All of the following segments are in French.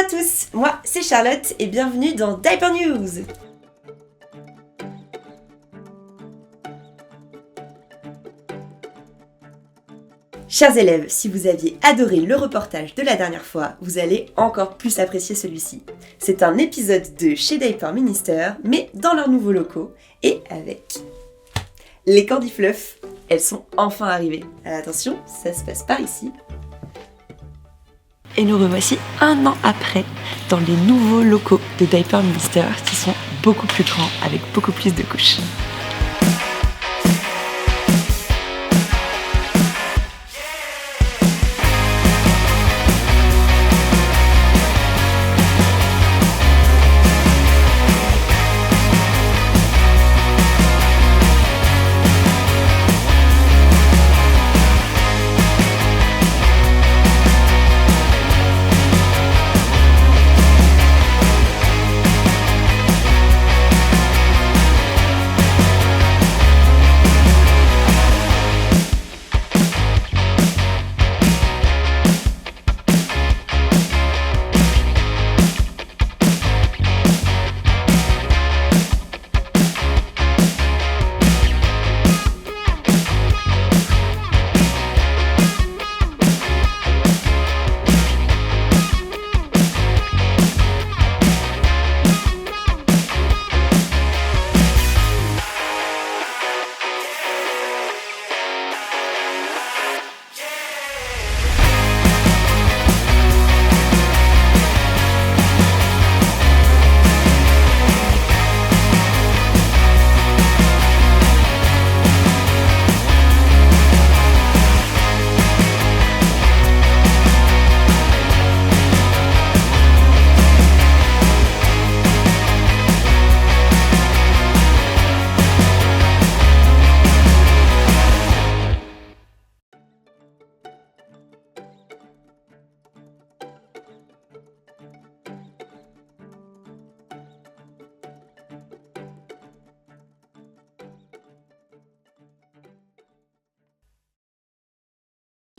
tous, moi c'est Charlotte et bienvenue dans Diaper News. Chers élèves, si vous aviez adoré le reportage de la dernière fois, vous allez encore plus apprécier celui-ci. C'est un épisode de chez Diaper Minister, mais dans leurs nouveaux locaux et avec les Candy Fluff. Elles sont enfin arrivées. Alors attention, ça se passe par ici. Et nous revoici un an après dans les nouveaux locaux de Diaper Minister qui sont beaucoup plus grands avec beaucoup plus de couches.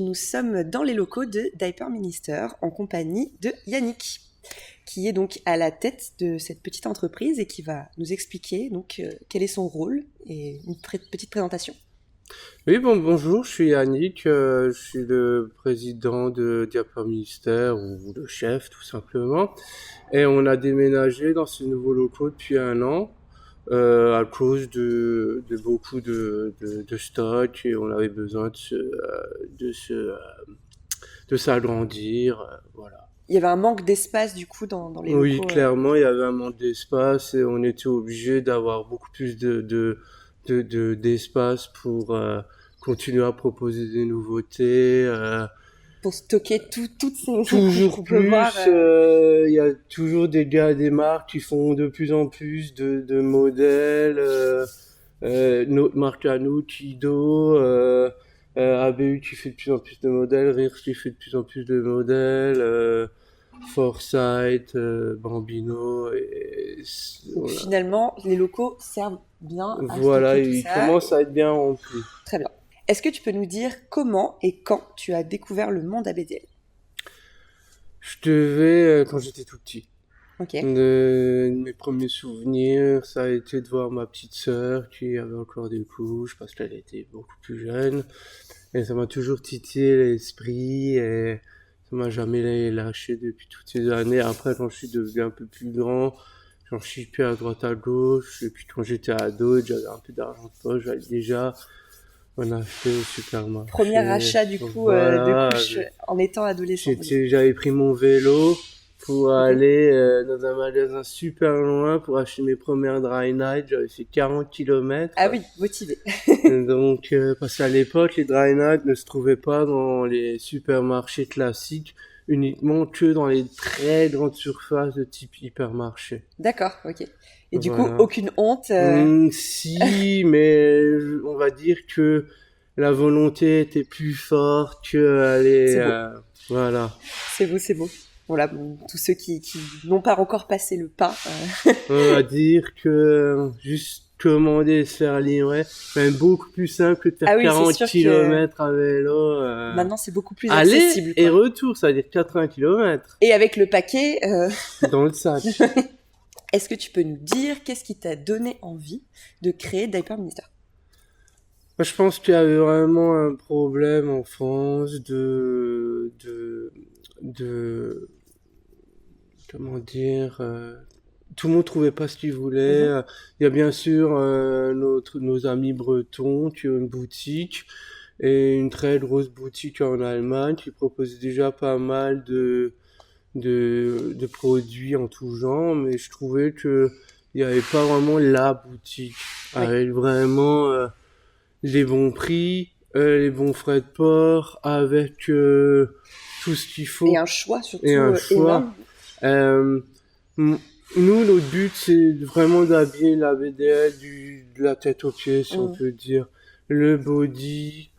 Nous sommes dans les locaux de Diaper Minister en compagnie de Yannick, qui est donc à la tête de cette petite entreprise et qui va nous expliquer donc quel est son rôle et une petite présentation. Oui, bonjour, je suis Yannick, je suis le président de Diaper Minister ou le chef tout simplement. Et on a déménagé dans ces nouveaux locaux depuis un an. À cause de beaucoup de stock et on avait besoin de s'agrandir, voilà. Il y avait un manque d'espace du coup dans les locaux. Oui, clairement, il y avait un manque d'espace et on était obligé d'avoir beaucoup plus d'espace pour continuer à proposer des nouveautés. Pour stocker toutes ces toujours plus, il y a toujours des marques qui font de plus en plus de modèles, notre marque à nous, Kido, ABU qui fait de plus en plus de modèles, Rire qui fait de plus en plus de modèles, Foresight, Bambino, voilà. Finalement, les locaux servent bien à voilà, stocker tout ils ça. commencent à être bien remplis. Très bien. Est-ce que tu peux nous dire comment et quand tu as découvert le monde ABDL ? Je devais, quand j'étais tout petit. Ok. Mes premiers souvenirs, ça a été de voir ma petite sœur qui avait encore des couches parce qu'elle était beaucoup plus jeune. Et ça m'a toujours titillé l'esprit et ça m'a jamais lâché depuis toutes ces années. Après, quand je suis devenu un peu plus grand, j'en chipais à droite à gauche. Et puis quand j'étais ado, j'avais un peu d'argent de poche, j'avais déjà... On a acheté au supermarché. Premier achat du coup de couches en étant adolescent. J'avais pris mon vélo pour aller dans un magasin super loin pour acheter mes premières dry night. J'avais fait 40 km. Ah oui, motivé. Donc parce qu'à l'époque, les dry night ne se trouvaient pas dans les supermarchés classiques, uniquement que dans les très grandes surfaces de type hypermarché. D'accord, ok. Et du voilà. coup, aucune honte Si, mais on va dire que la volonté était plus forte que aller... voilà. C'est beau. Voilà, bon, tous ceux qui n'ont pas encore passé le pas. On va dire que juste commander et se faire livrer. C'est même beaucoup plus simple que de faire 40 km à vélo. Maintenant, c'est beaucoup plus aller accessible. Et retour, ça veut dire 80 km. Et avec le paquet... Dans le sac. Est-ce que tu peux nous dire qu'est-ce qui t'a donné envie de créer Diaper Minister? Moi, je pense qu'il y avait vraiment un problème en France comment dire, tout le monde trouvait pas ce qu'il voulait. Il y a bien sûr nos amis bretons qui ont une boutique et une très grosse boutique en Allemagne qui propose déjà pas mal de produits en tout genre, mais je trouvais que il y avait pas vraiment la boutique avec vraiment les bons prix, les bons frais de port, avec tout ce qu'il faut. Et un choix surtout énorme. Nous, notre but, c'est vraiment d'habiller la BDL de la tête aux pieds, si on peut dire. Le body,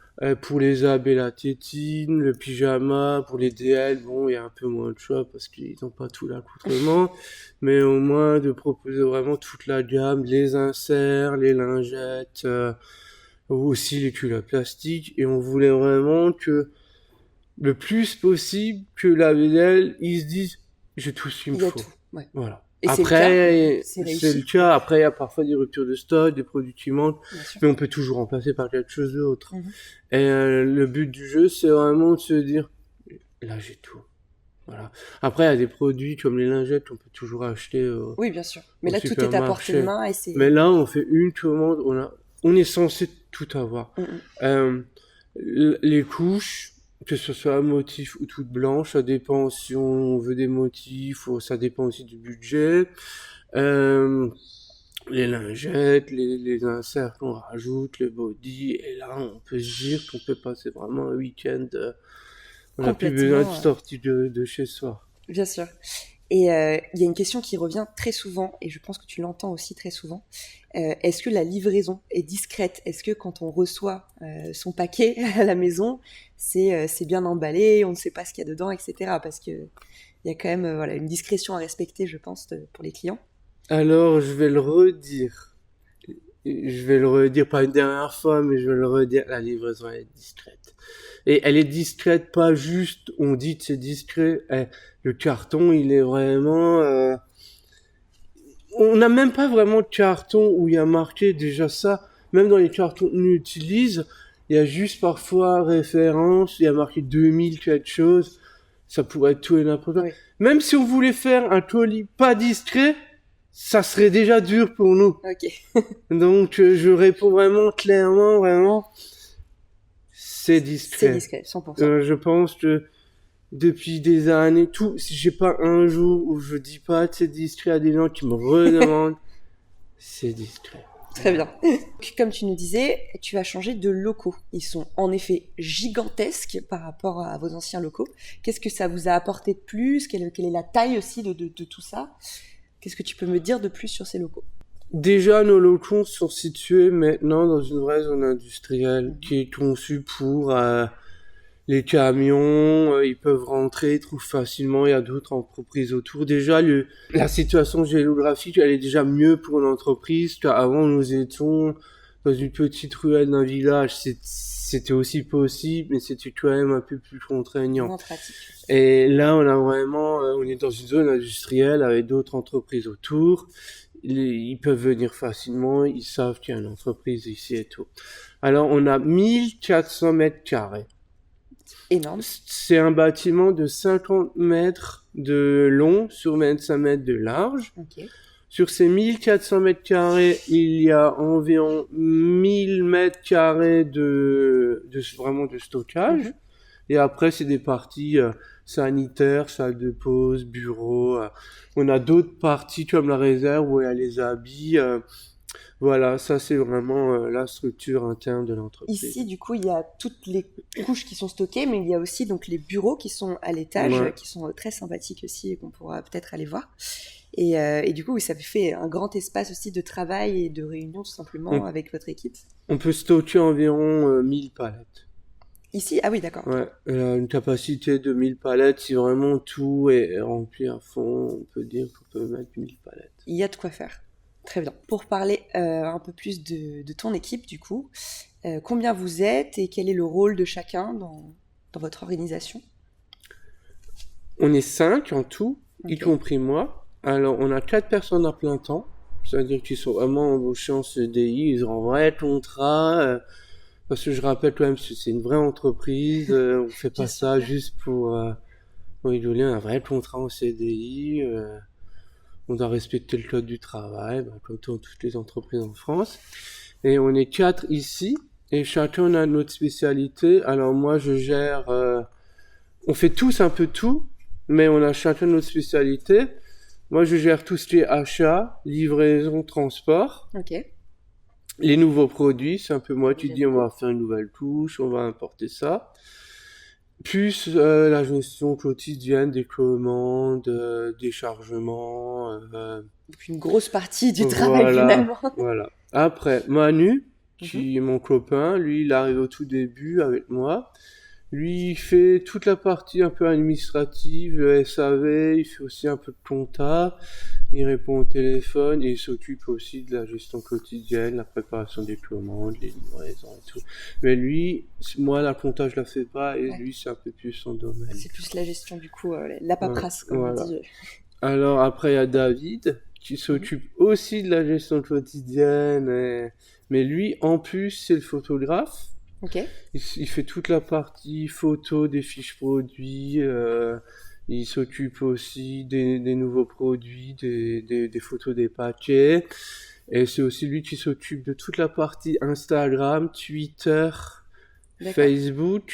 pour les abs et la tétine, le pyjama, pour les DL, bon, il y a un peu moins de choix parce qu'ils n'ont pas tout l'accoutrement, mais au moins de proposer vraiment toute la gamme, les inserts, les lingettes, aussi les culottes plastiques, et on voulait vraiment que le plus possible que la BDL, ils se disent, j'ai tout ce qu'il me faut. Tout, ouais. Voilà. Et après, c'est le cas. Après, il y a parfois des ruptures de stock, des produits qui manquent, mais on peut toujours remplacer par quelque chose d'autre. Et le but du jeu, c'est vraiment de se dire, là, j'ai tout. Voilà. Après, il y a des produits comme les lingettes qu'on peut toujours acheter. Oui, bien sûr. Mais là, tout est à portée de main et c'est. Mais là, on fait une commande, on est censé tout avoir. Les couches, que ce soit un motif ou toute blanche, ça dépend si on veut des motifs, ou ça dépend aussi du budget. Les lingettes, les inserts qu'on rajoute, le body, et là on peut se dire qu'on peut passer vraiment un week-end, on n'a plus besoin de sortir de chez soi. Bien sûr. Et il y a une question qui revient très souvent, et je pense que tu l'entends aussi très souvent. Est-ce que la livraison est discrète? Est-ce que quand on reçoit son paquet à la maison, c'est bien emballé, on ne sait pas ce qu'il y a dedans, etc. Parce que il y a quand même une discrétion à respecter, je pense, pour les clients. Alors, je vais le redire. Je vais le redire pas une dernière fois, mais je vais le redire. La livraison est discrète. Et elle est discrète, pas juste, on dit que c'est discret. Le carton, il est vraiment... On n'a même pas vraiment de carton où il y a marqué déjà ça. Même dans les cartons qu'on utilise, il y a juste parfois référence, il y a marqué 2000 quelque chose. Ça pourrait être tout et n'importe quoi. Oui. Même si on voulait faire un colis pas discret, ça serait déjà dur pour nous. Ok. Donc, je réponds vraiment clairement, vraiment... C'est discret. C'est discret, 100%. Je pense que depuis des années, si j'ai pas un jour où je dis pas que c'est discret à des gens qui me redemandent, c'est discret. Très bien. Comme tu nous disais, tu as changé de locaux. Ils sont en effet gigantesques par rapport à vos anciens locaux. Qu'est-ce que ça vous a apporté de plus? Quelle est la taille aussi de tout ça? Qu'est-ce que tu peux me dire de plus sur ces locaux? Déjà, nos locaux sont situés maintenant dans une vraie zone industrielle qui est conçue pour les camions. Ils peuvent rentrer, ils trouvent facilement. Il y a d'autres entreprises autour. Déjà, la situation géographique, elle est déjà mieux pour l'entreprise qu'avant nous étions dans une petite ruelle d'un village. C'était aussi possible, mais c'était quand même un peu plus contraignant. Et là, on est dans une zone industrielle avec d'autres entreprises autour. Ils peuvent venir facilement, ils savent qu'il y a une entreprise ici et tout. Alors, on a 1400 mètres carrés. Énorme. C'est un bâtiment de 50 mètres de long sur 25 mètres de large. Okay. Sur ces 1400 mètres carrés, il y a environ 1000 mètres carrés vraiment de stockage. Et après, c'est des parties sanitaires, salle de pause, bureau. On a d'autres parties comme la réserve où il y a les habits. Voilà, ça c'est vraiment la structure interne de l'entreprise. Ici, du coup, il y a toutes les couches qui sont stockées, mais il y a aussi donc les bureaux qui sont à l'étage, qui sont très sympathiques aussi et qu'on pourra peut-être aller voir. Et du coup, oui, ça fait un grand espace aussi de travail et de réunion tout simplement avec votre équipe. On peut stocker environ 1000 palettes. Ici? Ah oui, d'accord. Ouais, une capacité de 1000 palettes, si vraiment tout est rempli à fond, on peut dire qu'on peut mettre 1000 palettes. Il y a de quoi faire. Très bien. Pour parler un peu plus de ton équipe, du coup, combien vous êtes et quel est le rôle de chacun dans votre organisation? On est 5 en tout, y Ok. compris moi. Alors, on a 4 personnes à plein temps, c'est-à-dire qu'ils sont vraiment embauchés en CDI, ils ont un vrai contrat, parce que je rappelle quand même que c'est une vraie entreprise, on fait Bien pas sûr. ça juste pour rigoler, un vrai contrat en CDI, on doit respecter le code du travail, comme dans toutes les entreprises en France. Et on est 4 ici, et chacun a notre spécialité. Alors moi, je gère, on fait tous un peu tout, mais on a chacun notre spécialité. Moi, je gère tout ce qui est achat, livraison, transport. Ok. Les nouveaux produits, c'est un peu moi qui J'aime dis on beaucoup. va faire une nouvelle touche, on va importer ça. Plus la gestion quotidienne des commandes, des chargements. Donc une grosse partie du travail Voilà, finalement. voilà. Après, Manu, Mhm. qui est mon copain, lui, il arrive au tout début avec moi. Lui, il fait toute la partie un peu administrative, le SAV, il fait aussi un peu de compta, il répond au téléphone et il s'occupe aussi de la gestion quotidienne, la préparation des commandes, les livraisons et tout. Mais lui, moi, la compta, je la fais pas et Ouais. lui, c'est un peu plus son domaine. C'est plus la gestion du coup, la Ouais, paperasse comme on voilà. dit. Alors après, il y a David qui Mhm. s'occupe aussi de la gestion quotidienne, mais lui, en plus, c'est le photographe. Ok. Il fait toute la partie photo des fiches produits. Il s'occupe aussi des nouveaux produits, des photos des paquets. Et c'est aussi lui qui s'occupe de toute la partie Instagram, Twitter, D'accord. Facebook,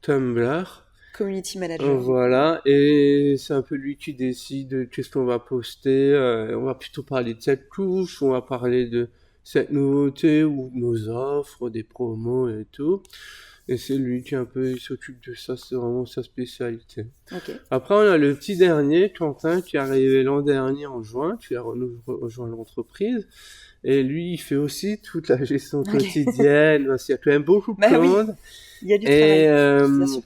Tumblr. Community manager du coup. Voilà, et c'est un peu lui qui décide qu'est-ce qu'on va poster. On va plutôt parler de cette couche, on va parler de cette nouveauté ou de nos offres, des promos et tout. Et c'est lui qui un peu il s'occupe de ça, c'est vraiment sa spécialité. Ok. Après, on a le petit dernier, Quentin, qui est arrivé l'an dernier en juin, qui a rejoint l'entreprise. Et lui, il fait aussi toute la gestion Ok. quotidienne, parce qu'il y a quand même beaucoup Bah de oui, monde. il y a du Et, travail, bien euh, sûr.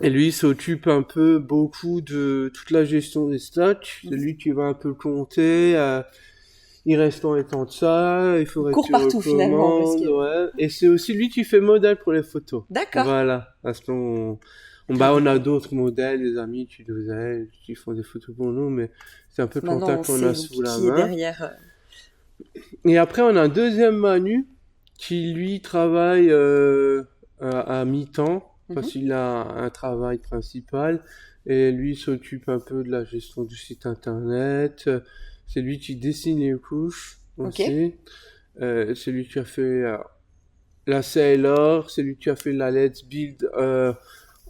et lui, il s'occupe un peu beaucoup de toute la gestion des stocks. C'est Mhm. lui qui va un peu compter. Il reste en étant de ça. Il Il faudrait que court tu partout finalement parce recommandes. que. Ouais. Et c'est aussi lui qui fait modèle pour les photos. D'accord. Voilà. Parce Très on bien. a d'autres modèles, des amis qui nous aident, qui font des photos pour nous, mais c'est un peu le Maintenant on contact qu'on sait a donc sous la qui est main. derrière. Et après, on a un deuxième Manu qui, lui, travaille à mi-temps parce Mhm. qu'il a un travail principal et lui s'occupe un peu de la gestion du site internet. C'est lui qui dessine les couches Ok. aussi. C'est lui qui a fait la Sailor, c'est lui qui a fait la Let's Build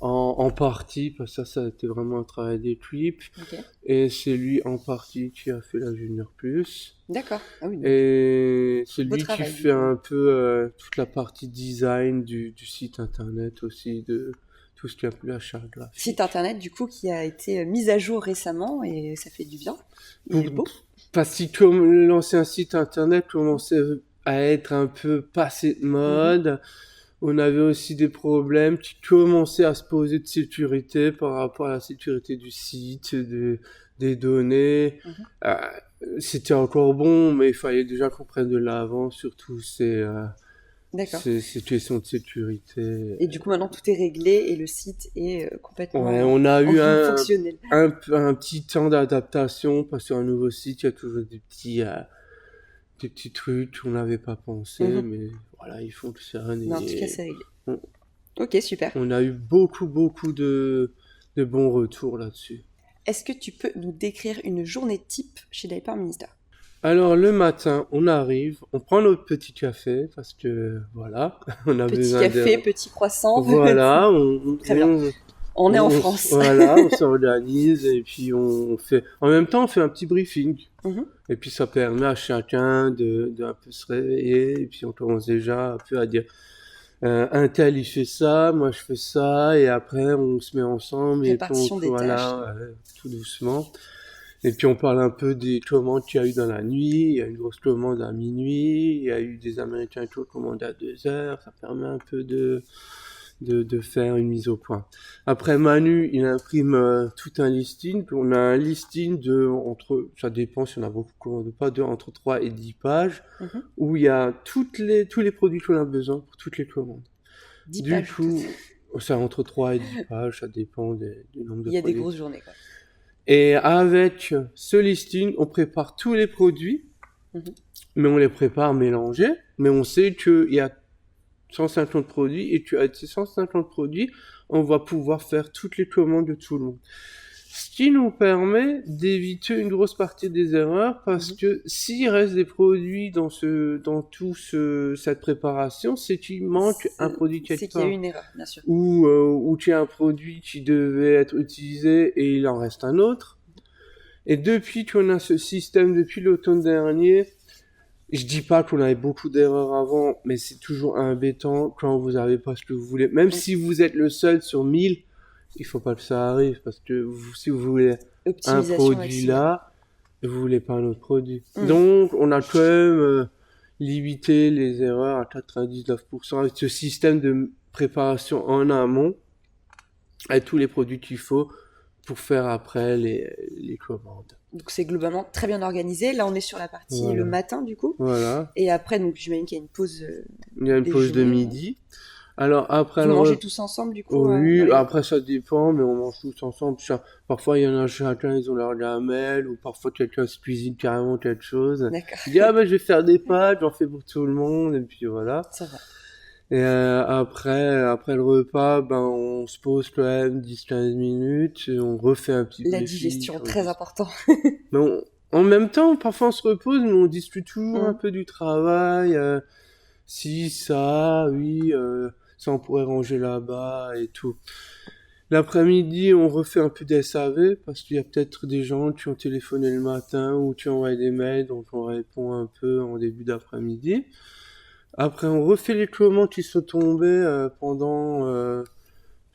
en partie, parce que ça a été vraiment un travail d'équipe. Ok. Et c'est lui en partie qui a fait la Junior Plus. D'accord. Ah oui, donc Et c'est beau lui qui travail du fait coup. un peu toute la partie design du site internet aussi, de tout ce qui est un peu la charte Site graphique. internet du coup qui a été mis à jour récemment et ça fait du bien. Il Pour, est beau. parce que comme l'ancien site internet commençait à être un peu passé de Mhm. mode, on avait aussi des problèmes qui commençaient à se poser de sécurité par rapport à la sécurité du site, des données. Mhm. Euh, C'était encore bon, mais il fallait déjà qu'on prenne de l'avance sur tous D'accord. ces questions de sécurité. Et du coup maintenant tout est réglé et le site est Ouais, complètement on a eu fonctionnel. un petit temps d'adaptation parce qu'un nouveau site, il y a toujours des petits trucs qu'on n'avait pas pensé, Mhm. mais voilà, ils fonctionnent Mais en tout cas et c'est réglé. on, Ok, super. on a eu beaucoup de bons retours là-dessus. Est-ce que tu peux nous décrire une journée type chez Diaper Minister? Alors le matin, on arrive, on prend notre petit café parce que voilà, on a Petit besoin café, de petit croissant. voilà, Très bien. On est en France. voilà, on s'organise et puis on fait en même temps on fait un petit briefing Mhm. et puis ça permet à chacun de un peu se réveiller et puis on commence déjà un peu à dire un tel il fait ça, moi je fais ça et après on se met ensemble et puis Répartition des tâches. voilà tout doucement. Et puis on parle un peu des commandes qu'il y a eu dans la nuit. Il y a une grosse commande à minuit. Il y a eu des Américains qui ont commandé à 2 heures. Ça permet un peu de faire une mise au point. Après, Manu, il imprime tout un listing. On a un listing ça dépend si on a beaucoup de commandes ou pas, entre 3 et 10 pages, où il y a tous les produits qu'on a besoin pour toutes les commandes. 10 Du pages. coup, c'est entre 3 et 10 pages, ça dépend du nombre de produits. Il y a des grosses journées, quoi. Et avec ce listing, on prépare tous les produits, mais on les prépare mélangés, mais on sait qu'il y a 150 produits, et avec ces 150 produits, on va pouvoir faire toutes les commandes de tout le monde. Ce qui nous permet d'éviter une grosse partie des erreurs, parce que s'il reste des produits dans cette préparation, c'est qu'il manque un produit quelque part. C'est qu'il y a eu une erreur, bien sûr. Ou qu'il y a un produit qui devait être utilisé et il en reste un autre. Et depuis qu'on a ce système, depuis l'automne dernier, je dis pas qu'on avait beaucoup d'erreurs avant, mais c'est toujours embêtant quand vous n'avez pas ce que vous voulez. Même si vous êtes le seul sur 1000, il faut pas que ça arrive, parce que si vous voulez un produit là, vous voulez pas un autre produit. Donc, on a quand même limité les erreurs à 99% avec ce système de préparation en amont, avec tous les produits qu'il faut pour faire après les commandes. Donc c'est globalement très bien organisé. Là, on est sur la partie le matin, du coup. Voilà. Et après, donc j'imagine qu'il y a une pause. Il y a une pause de midi. Alors après, vous mangez tous ensemble, du coup. Oui, après ça dépend, mais on mange tous ensemble. Parfois, il y en a chacun, ils ont leur gamelle, ou parfois quelqu'un se cuisine carrément quelque chose. D'accord. Il dit je vais faire des pâtes, j'en fais pour tout le monde, et puis voilà. Ça va. Et après le repas, on se pose quand même 10-15 minutes, et on refait un petit peu. La digestion, très important. Mais en même temps, parfois on se repose, mais on discute toujours un peu du travail. Si, ça, oui, ça on pourrait ranger là-bas et tout. L'après-midi, on refait un peu des SAV, parce qu'il y a peut-être des gens qui ont téléphoné le matin ou qui ont envoyé des mails, donc on répond un peu en début d'après-midi. Après, on refait les commandes qui sont tombées pendant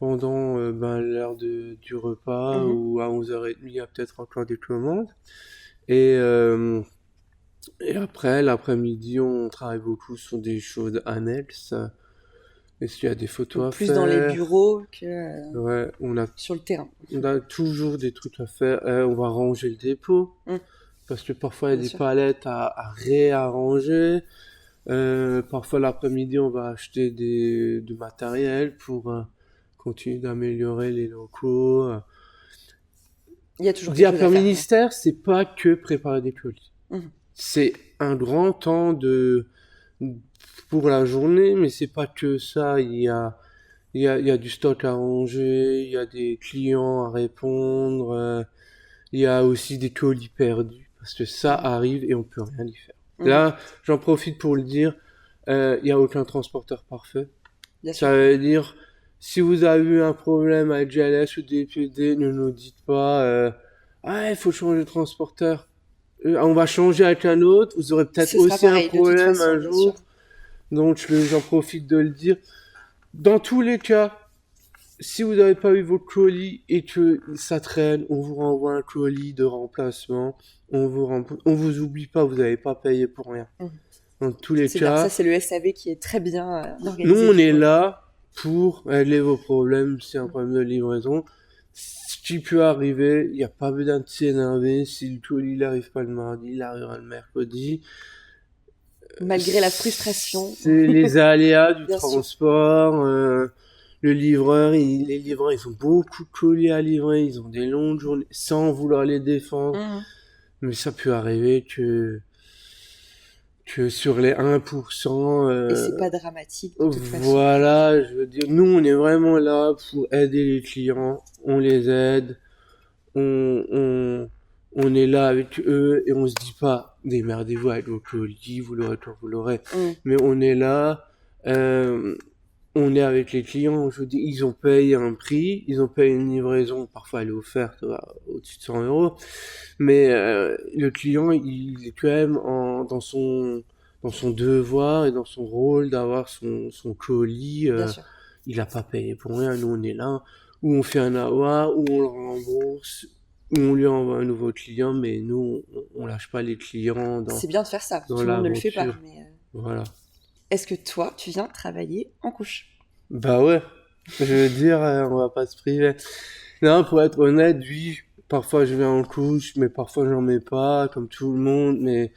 l'heure du repas, ou à 11h30, il y a peut-être encore des commandes. Et après, l'après-midi, on travaille beaucoup sur des choses annexes. Est-ce qu'il y a des photos à faire? Plus dans les bureaux que sur le terrain. On a toujours des trucs à faire. On va ranger le dépôt, parce que parfois, il y a des palettes à réarranger. Parfois l'après-midi on va acheter du matériel pour continuer d'améliorer les locaux. Il y a toujours Diapers ministère, c'est pas que préparer des colis. C'est un grand temps pour la journée, mais c'est pas que ça. Il y a du stock à ranger, il y a des clients à répondre, il y a aussi des colis perdus, parce que ça arrive et on peut rien y faire. Là, j'en profite pour le dire, il n'y a aucun transporteur parfait. Ça veut dire, si vous avez eu un problème avec GLS ou DPD, ne nous dites pas il faut changer de transporteur. On va changer avec un autre, vous aurez peut-être aussi un problème un jour. Donc j'en profite de le dire. Dans tous les cas, si vous n'avez pas eu votre colis et que ça traîne, on vous renvoie un colis de remplacement. On vous oublie pas, vous n'avez pas payé pour rien. Dans tous les cas. Ça, c'est le SAV qui est très bien organisé. Nous, on est là pour régler vos problèmes. Si un problème de livraison, ce qui peut arriver, il n'y a pas besoin de s'énerver. Si le colis n'arrive pas le mardi, il arrivera le mercredi. Malgré la frustration. C'est les aléas du transport. Les livreurs, ils ont beaucoup de colis à livrer. Ils ont des longues journées, sans vouloir les défendre. Mais ça peut arriver que sur les 1%... et c'est pas dramatique de toute façon. Voilà, je veux dire, nous on est vraiment là pour aider les clients, on les aide, on est là avec eux et on se dit pas démerdez-vous avec vos colis, vous l'aurez quand vous l'aurez. Mais on est là, on est avec les clients, je veux dire, ils ont payé un prix, ils ont payé une livraison, parfois elle est offerte au-dessus de 100 €, mais le client, il est quand même dans son devoir et dans son rôle d'avoir son colis. Il a pas payé pour rien, nous on est là, où on fait un avoir, où on le rembourse, où on lui envoie un nouveau client, mais nous, on lâche pas les clients. C'est bien de faire ça, tout le monde ne le fait pas. Mais Voilà. Est-ce que toi, tu viens travailler en couche? Bah ouais. Je veux dire, on va pas se priver. Non, pour être honnête, oui, parfois je vais en couche, mais parfois j'en mets pas, comme tout le monde, mais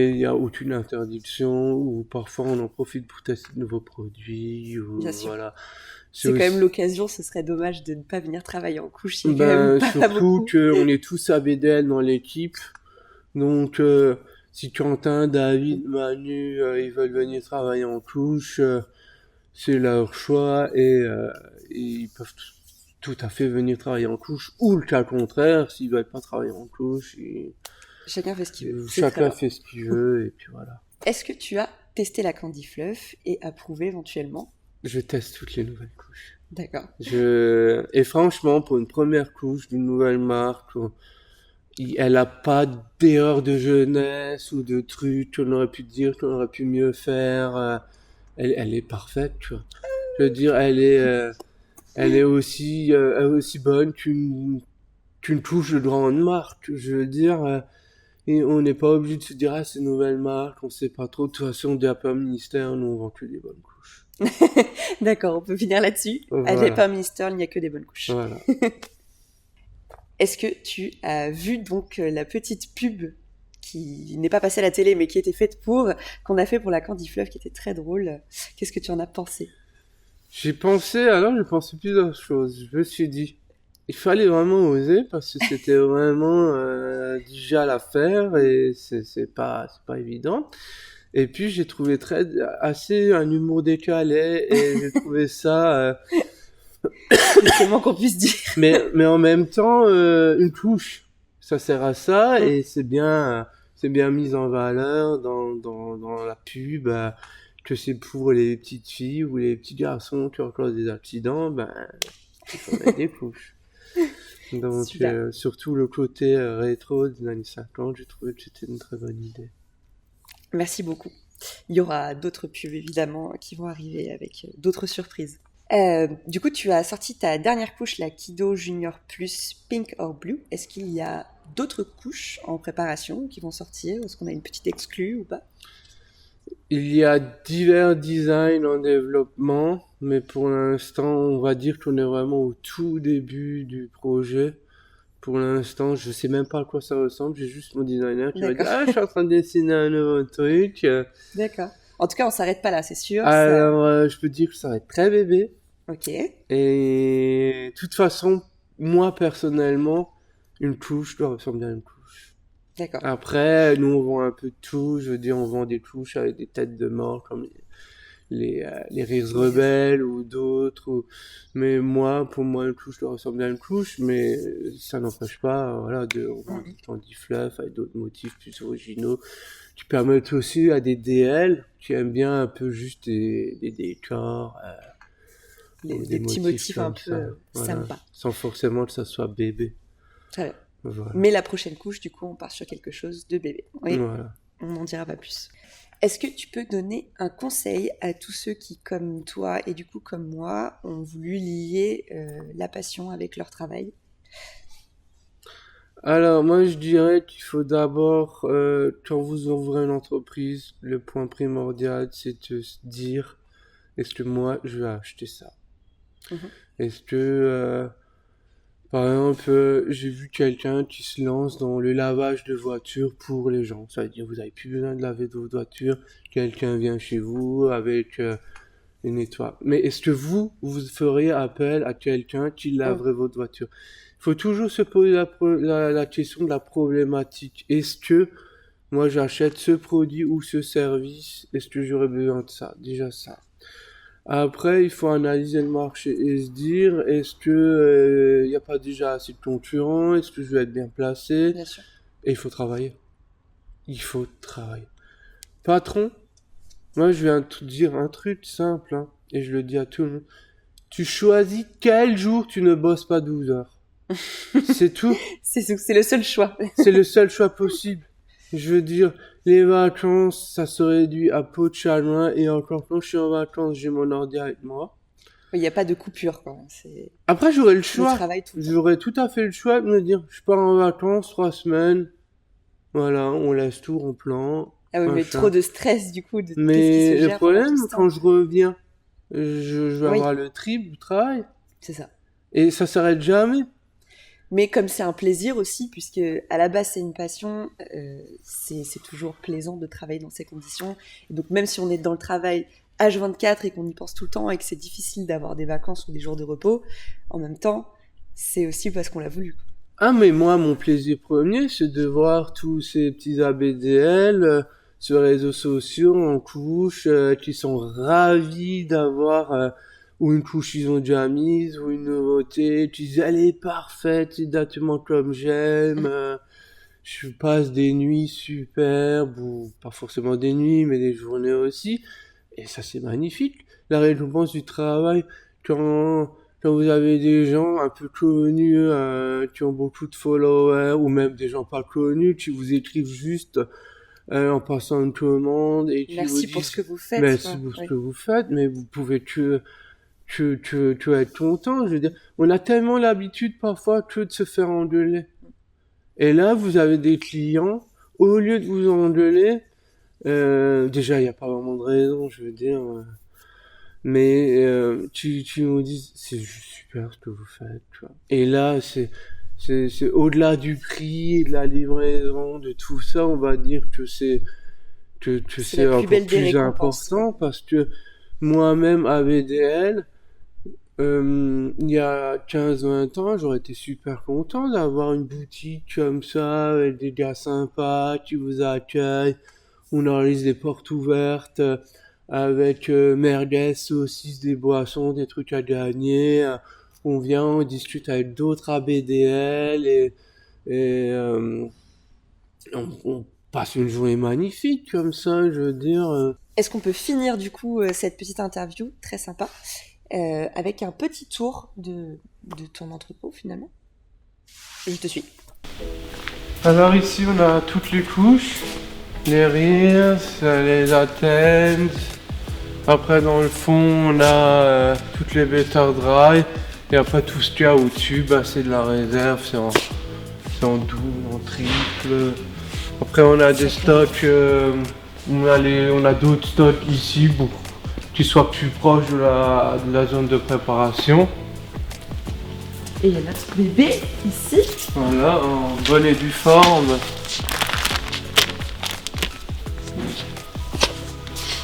il y a aucune interdiction, ou parfois on en profite pour tester de nouveaux produits, Bien ou sûr. voilà. C'est C'est quand même aussi, l'occasion, ce serait dommage de ne pas venir travailler en couche, il y a quand même ben, pas surtout beaucoup. qu'on est tous à BDL dans l'équipe, donc si Quentin, David, Manu, ils veulent venir travailler en couche, c'est leur choix et ils peuvent tout à fait venir travailler en couche ou le cas contraire, s'ils veulent pas travailler en couche, Chacun fait ce qu'il veut, c'est très chacun bien. fait ce qu'il veut et puis voilà. Est-ce que tu as testé la Candy Fluff et approuvé éventuellement? Je teste toutes les nouvelles couches. D'accord. Et franchement, pour une première couche d'une nouvelle marque, elle a pas d'erreur de jeunesse ou de trucs qu'on aurait pu dire, qu'on aurait pu mieux faire. Elle est parfaite, tu vois. Je veux dire, elle est aussi bonne qu'une couche de grande marque. Je veux dire, et on n'est pas obligé de se dire, ah, c'est une nouvelle marque, on sait pas trop. De toute façon, des un ministère, nous, on vend que des bonnes couches. D'accord, on peut finir là-dessus. À Voilà, Japan Minister, il n'y a que des bonnes couches. voilà. Est-ce que tu as vu donc la petite pub qui n'est pas passée à la télé mais qui était faite qu'on a fait pour la Candy Fluff qui était très drôle? Qu'est-ce que tu en as pensé? J'ai pensé plusieurs choses. Je me suis dit, il fallait vraiment oser parce que c'était vraiment déjà l'affaire et c'est pas évident. Et puis j'ai trouvé assez un humour décalé et j'ai trouvé ça C'est le moins qu'on puisse dire. mais en même temps une touche. Ça sert à ça Mm. et c'est bien mis en valeur dans la pub que c'est pour les petites filles ou les petits garçons qui ont encore des accidents, ben il faut mettre des couches. Donc Super. surtout le côté rétro des années 50, j'ai trouvé que c'était une très bonne idée. Merci beaucoup. Il y aura d'autres pubs évidemment qui vont arriver avec d'autres surprises. Du coup, tu as sorti ta dernière couche, la Kido Junior Plus Pink or Blue. Est-ce qu'il y a d'autres couches en préparation qui vont sortir? Est-ce qu'on a une petite exclue ou pas? Il y a divers designs en développement, mais pour l'instant, on va dire qu'on est vraiment au tout début du projet. Pour l'instant, je sais même pas à quoi ça ressemble. J'ai juste mon designer qui va dire, D'accord, ah, je suis en train de dessiner un nouveau truc. d'accord. En tout cas, on s'arrête pas là, c'est sûr. Ça... Alors, je peux dire que ça va être très bébé. Ok, Et de toute façon, moi personnellement, une couche doit ressembler à une couche. d'accord. Après, nous on vend un peu de tout. Je veux dire, on vend des couches avec des têtes de mort comme les Rires Rebelles ou d'autres. Mais moi, pour moi, une couche doit ressembler à une couche. Mais ça n'empêche pas, voilà, on vend des Candy Fluff avec d'autres motifs plus originaux qui permettent aussi à des DL qui aiment bien un peu juste des décors. Ou des Des petits motifs un comme peu ça, voilà, sympa. sans forcément que ça soit bébé. Très bien. Voilà, Mais la prochaine couche, du coup, on part sur quelque chose de bébé. Oui, voilà. on n'en dira pas plus. Est-ce que tu peux donner un conseil à tous ceux qui, comme toi et du coup comme moi, ont voulu lier la passion avec leur travail? Alors, moi, je dirais qu'il faut d'abord, quand vous ouvrez une entreprise, le point primordial, c'est de se dire, est-ce que moi, je vais acheter ça? Mhm. Est-ce que, par exemple, j'ai vu quelqu'un qui se lance dans le lavage de voitures pour les gens. Ça veut dire, vous avez plus besoin de laver votre voiture, quelqu'un vient chez vous avec une étoile. Mais est-ce que vous feriez appel à quelqu'un qui Mm. laverait votre voiture? Il faut toujours se poser la question de la problématique. Est-ce que moi j'achète ce produit ou ce service? Est-ce que j'aurais besoin de ça? Déjà ça. Après, il faut analyser le marché et se dire, est-ce que il n'y a pas déjà assez de concurrents? Est-ce que je vais être bien placé? Bien sûr. Et il faut travailler. Il faut travailler. Patron, moi je viens de te dire un truc simple, hein, et je le dis à tout le monde. Tu choisis quel jour tu ne bosses pas 12 heures. C'est tout. C'est le seul choix. C'est le seul choix possible. Je veux dire, les vacances, ça se réduit à peau de chagrin, et encore quand je suis en vacances, j'ai mon ordi avec moi. Il n'y a pas de coupure, quoi. C'est Après, j'aurais le le choix. travail tout le temps. J'aurais tout à fait le choix de me dire, je pars en vacances 3 semaines. Voilà, on laisse tout en plan. Ah oui, mais Machin. trop de stress, du coup, de qu'est-ce qui Mais se le gère pendant tout problème, ce quand temps. je reviens, je vais Oui. avoir le triple du travail. C'est ça. Et ça s'arrête jamais. Mais comme c'est un plaisir aussi, puisque à la base c'est une passion, c'est toujours plaisant de travailler dans ces conditions. Et donc même si on est dans le travail H24 et qu'on y pense tout le temps et que c'est difficile d'avoir des vacances ou des jours de repos, en même temps, c'est aussi parce qu'on l'a voulu. Ah, mais moi, mon plaisir premier, c'est de voir tous ces petits ABDL sur les réseaux sociaux en couche, qui sont ravis d'avoir ou une couche qu'ils ont déjà mise, ou une nouveauté. Tu dis, elle est parfaite, c'est exactement comme j'aime. Je passe des nuits superbes, ou pas forcément des nuits, mais des journées aussi. Et ça, c'est magnifique. La récompense du travail, quand vous avez des gens un peu connus, qui ont beaucoup de followers, ou même des gens pas connus, qui vous écrivent juste en passant une commande et qui vous Merci disent pour ce que vous faites. merci pour ce que vous faites, mais vous pouvez que être content. Je veux dire, on a tellement l'habitude parfois que de se faire engueuler. Et là, vous avez des clients, au lieu de vous engueuler, déjà, il n'y a pas vraiment de raison, je veux dire. Mais tu nous dis, c'est juste super ce que vous faites, tu vois. Et là, c'est au-delà du prix, de la livraison, de tout ça, on va dire que c'est C'est la plus encore belle des plus récompenses. important parce que moi-même à VDL, il y a 15-20 ans, j'aurais été super content d'avoir une boutique comme ça, avec des gars sympas qui vous accueillent. On organise des portes ouvertes, avec merguez, saucisses, des boissons, des trucs à gagner. On vient, on discute avec d'autres ABDL et on passe une journée magnifique comme ça, je veux dire. Est-ce qu'on peut finir du coup cette petite interview très sympa avec un petit tour de ton entrepôt finalement? Je te suis. Alors ici, on a toutes les couches, les rires, les attentes. Après, dans le fond, on a toutes les better dry. Et après, tout ce qu'il y a au-dessus, bah, c'est de la réserve, c'est en double, en triple. Après, on a des stocks, on a d'autres stocks ici pour qu'ils soient plus proches de la zone de préparation. Et il y a notre bébé ici. Voilà, en bonne et due forme.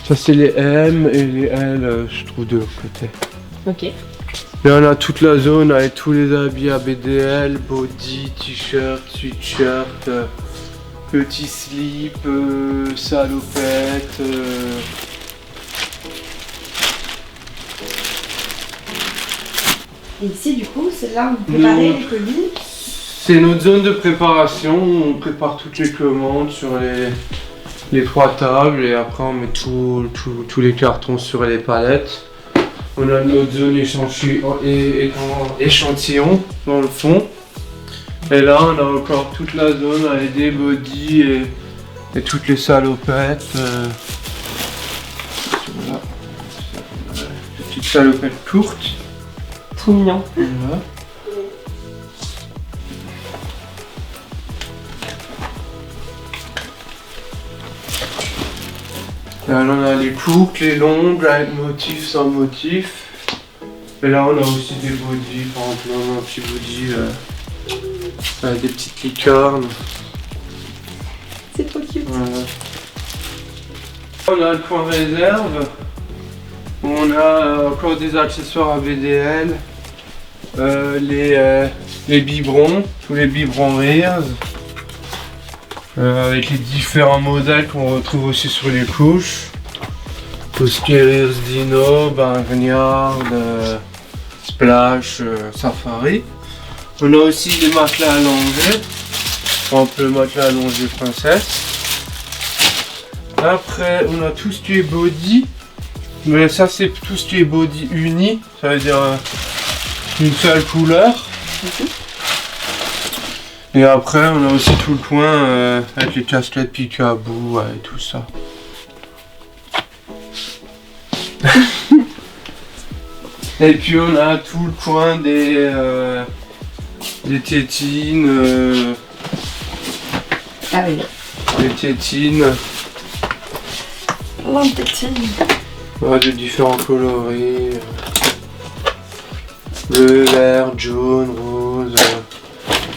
Ça, c'est les M et les L, je trouve, de l'autre côté. Ok. Et on a toute la zone avec tous les habits ABDL, body, t-shirt, sweatshirt, petit slip, salopette. Et ici du coup, c'est là où vous préparez les colis. C'est notre zone de préparation, on prépare toutes les commandes sur les 3 tables et après on met tous les cartons sur les palettes. On a notre zone échantillon dans le fond. Et là on a encore toute la zone avec des bodys et toutes les salopettes. Voilà. Des petites salopettes courtes. Trop mignon. Voilà. Là on a les courtes, les longues, avec motif, sans motif. Et là on a aussi des bodys, par exemple on a un petit body avec des petites licornes. C'est trop cute. Voilà. On a le coin réserve. On a encore des accessoires ABDL. Les biberons, tous les biberons Rears. Avec les différents modèles qu'on retrouve aussi sur les couches. Tout ce qui est Rears Dino, Vineyard, Splash, Safari. On a aussi des matelas allongés. Par exemple le matelas allongé princesse. Après on a tout ce qui est body. Mais ça c'est tout ce qui est body uni. Ça veut dire une seule couleur. Et après on a aussi tout le coin avec les casquettes Picaboo et tout ça. Et puis on a tout le coin des tétines. Ah oui. Des tétines. Plein de tétines. Ouais, de différents coloris. Bleu, vert, jaune, rose.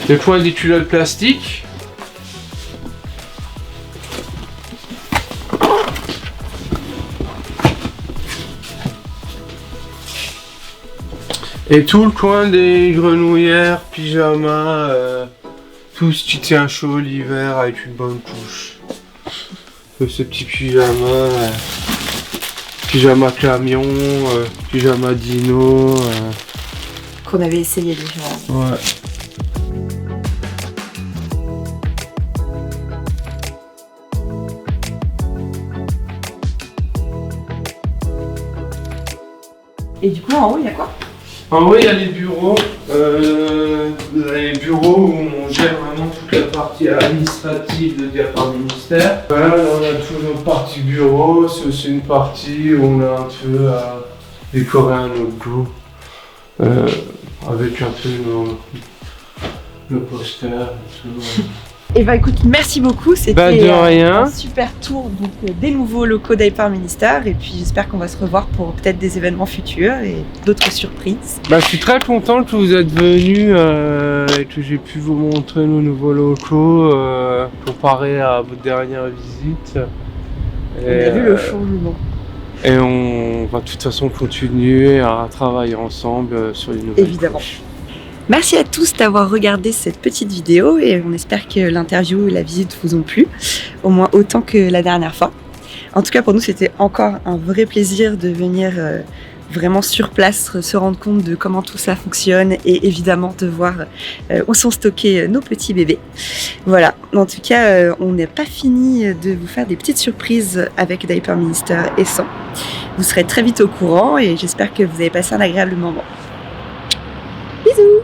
Les points des culottes plastiques. Et tout le coin des grenouillères, pyjamas, tout ce qui tient chaud l'hiver avec une bonne couche. Ce petit pyjama, pyjama camion, pyjama dino. Qu'on avait essayé déjà. Ouais. Et du coup, en haut, il y a quoi? En haut, il y a les bureaux. Les bureaux où on gère vraiment toute la partie administrative de Diapar Ministère. Voilà, là, on a toute notre partie bureau. C'est aussi une partie où on a un peu à décorer un logo. Avec un peu nos posters et tout. Et bah écoute, merci beaucoup, c'était de rien. Un super tour donc, des nouveaux locaux d'Hyper Ministère et puis j'espère qu'on va se revoir pour peut-être des événements futurs et d'autres surprises. Je suis très content que vous êtes venus et que j'ai pu vous montrer nos nouveaux locaux comparé à votre dernière visite. On a vu le changement. Et on va de toute façon continuer à travailler ensemble sur les nouvelles Évidemment. couches. Merci à tous d'avoir regardé cette petite vidéo et on espère que l'interview et la visite vous ont plu, au moins autant que la dernière fois. En tout cas pour nous c'était encore un vrai plaisir de venir vraiment sur place, se rendre compte de comment tout ça fonctionne et évidemment de voir où sont stockés nos petits bébés. Voilà, en tout cas on n'est pas fini de vous faire des petites surprises avec Diaper Minister et sans. Vous serez très vite au courant et j'espère que vous avez passé un agréable moment. Bisous!